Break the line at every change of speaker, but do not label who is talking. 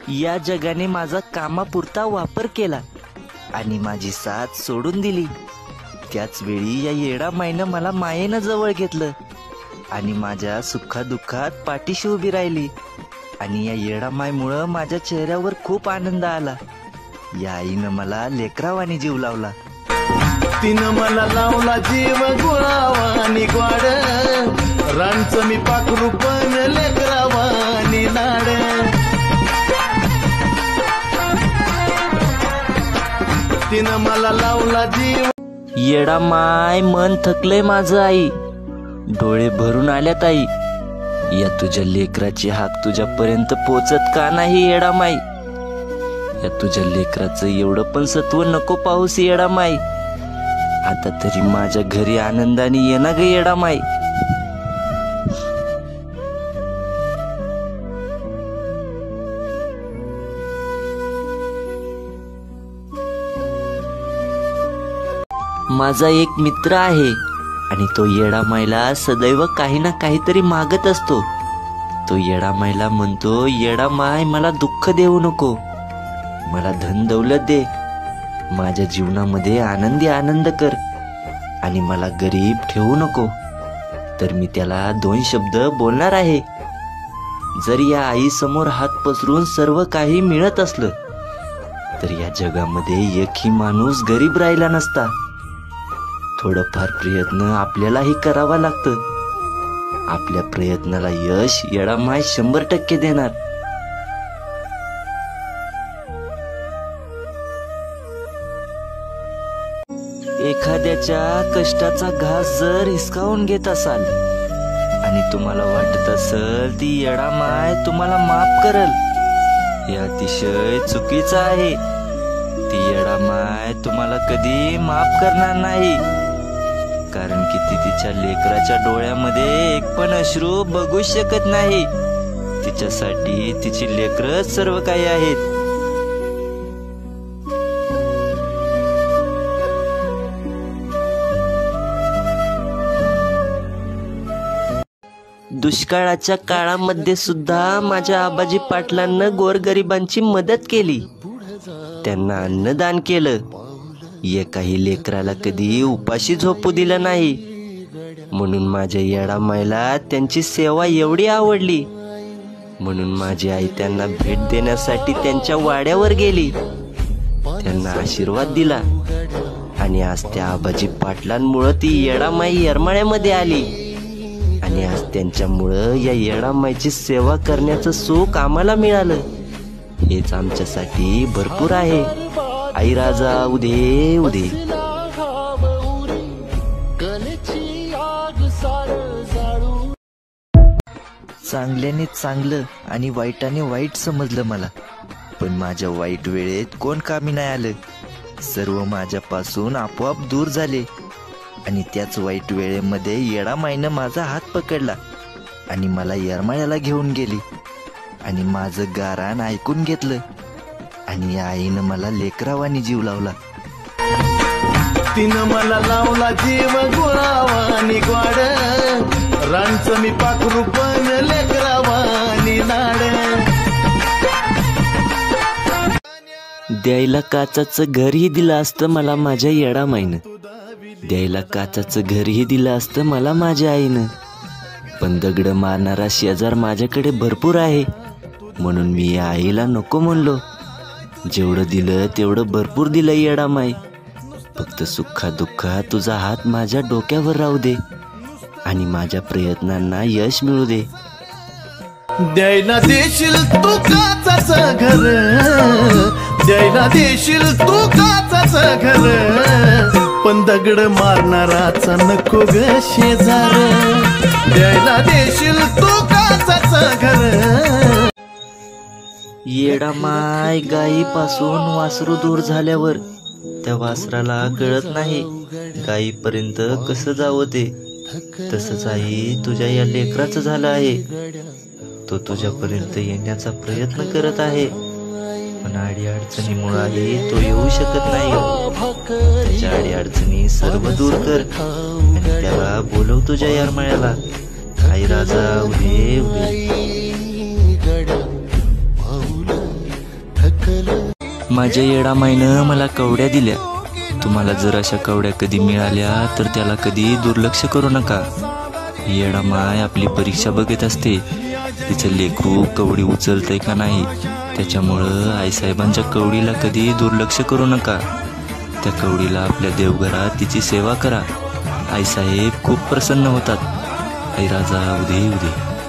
या जगाने माझा कामापुरता वापर केला आणि माझी साथ सोडून दिली। त्याच वेळी या येडा माईनं मला मायेनं जवळ घेतलं आणि माझ्या सुखादुःखात पाठीशी उभी राहिली आणि या येडा माईमुळं माझ्या चेहऱ्यावर खूप आनंद आला। या आईनं मला लेकरावानी जीव लावला।
तिनं मला लावला जीव गुळावानी ग्वाड, रानचं मी पाखरू पण लेकरावानी लाड। तिनं मला लावला जीव।
येडा माय मन थकलंय माझं आई, डोळे भरून आल्यात आई। या तुझ्या लेकराची हाक तुझ्यापर्यंत पोचत का नाही येडा माई? या तुझ्या लेकराचं एवढं पण सत्व नको पाहूस येडा माई। आता तरी माझ्या घरी आनंदाने ये ना ग येडा माई। माझा एक मित्र आहे आणि तो येडा माईला सदैव काही ना काहीतरी मागत असतो। तो येडा माईला म्हणतो, येडा माय मला दुःख देऊ नको, मला धन दौलत दे, माझ्या जीवनामध्ये आनंदी आनंद कर आणि मला गरीब ठेवू नको। तर मी त्याला 2 शब्द बोलणार आहे। जर या आई समोर हात पसरून सर्व काही मिळत असलं तर या जगामध्ये एकही माणूस गरीब राहिला नसता। थोडंफार प्रयत्न आपल्यालाही करावा लागतं। आपल्या प्रयत्नाला यश येडा माय 100% देणार। एखाद्याच्या कष्टाचा घास जर हिसकावून घेत असाल आणि तुम्हाला वाटत असेल ती येडा माय तुम्हाला माफ करल, हे अतिशय चुकीचं आहे। ती येडा माय तुम्हाला कधी माफ करणार नाही, कारण की ती तिच्या लेकराच्या डोळ्यामध्ये एक पण अश्रू बघू शकत नाही। तिच्यासाठी तिची लेकरच सर्व काही आहेत। दुष्काळाच्या काळामध्ये सुद्धा माझ्या आबाजी पाटलांना गोरगरिबांची मदत केली, त्यांना अन्नदान केलं। एकाही लेकराला कधी उपाशी झोपू दिलं नाही, म्हणून माझ्या येडा माईला त्यांची सेवा एवढी आवडली। म्हणून माझी आई त्यांना भेट देण्यासाठी त्यांच्या वाड्यावर गेली, त्यांना आशीर्वाद दिला आणि आज त्या आबाजी पाटलांमुळे ती येडा माई येरमाळ्यामध्ये आली आणि आज त्यांच्यामुळं या येडा माईची सेवा करण्याचं सुख आम्हाला मिळालं। हेच आमच्यासाठी भरपूर आहे। आई राजा उदे उदे। चांगल्याने चांगलं आणि वाईटाने वाईट समजलं मला, पण माझ्या वाईट वेळेत कोण कामी नाही आलं। सर्व माझ्यापासून आपोआप दूर झाले आणि त्याच वाईट वेळेमध्ये येडा माईनं माझा हात पकडला आणि मला येरमाळ्याला घेऊन गेली आणि माझं गाराण ऐकून घेतलं आणि या आईनं मला लेकरावानी जीव लावला।
तिनं मला लावला जीव गुळावानी ग्वाड, रानचं मी पाखरू पण लेकरावानी लाड।
द्यायला काचाचं घरही दिलं असतं मला माझ्या येडा माईनं, द्यायला काचाचं घरही दिलं असतं मला माझ्या आईनं, पण दगड मारणारा शेजार माझ्याकडे भरपूर आहे, म्हणून मी या आईला नको म्हणलो। जेवढं दिलं तेवढं भरपूर दिलं येडा माई, फक्त सुखादुःखात तुझा हात माझ्या डोक्यावर राहू दे आणि माझ्या प्रयत्नांना यश मिळू दे।
द्यायला देशील तू काचाचं घर, द्यायला देशील तू काचाचं घर, पण दगड मारणाराचा नको ग शेजार। द्यायला देशील तू काचाचं घर।
येडा माय गायीपासून वासरू दूर झाल्यावर त्या वासराला कळत नाही गायीपर्यंत कसं जावं ते, तसंच आई तुझ्या या लेकराचं झालं आहे। तो तुझ्यापर्यंत येण्याचा प्रयत्न करत आहे, पण अडी अडचणीमुळे तो येऊ शकत नाही। त्याच्या अडी अडचणी सर्व दूर कर आणि त्याला बोलव तुझ्या येरमाळ्याला। आई राजा उदे उदे।
माझ्या येडामाईनं मला कवड्या दिल्या. तुम्हाला जर अशा कवड्या कधी मिळाल्या तर त्याला कधी दुर्लक्ष करू नका. येडामाय आपली परीक्षा बघत असते, तिचं लेकरू कवडी उचलतंय का नाही. त्याच्यामुळं आईसाहेबांच्या कवडीला कधी दुर्लक्ष करू नका. त्या कवडीला आपल्या देवघरात तिची सेवा करा. आईसाहेब खूप प्रसन्न होतात. आई राजा उदे उदे.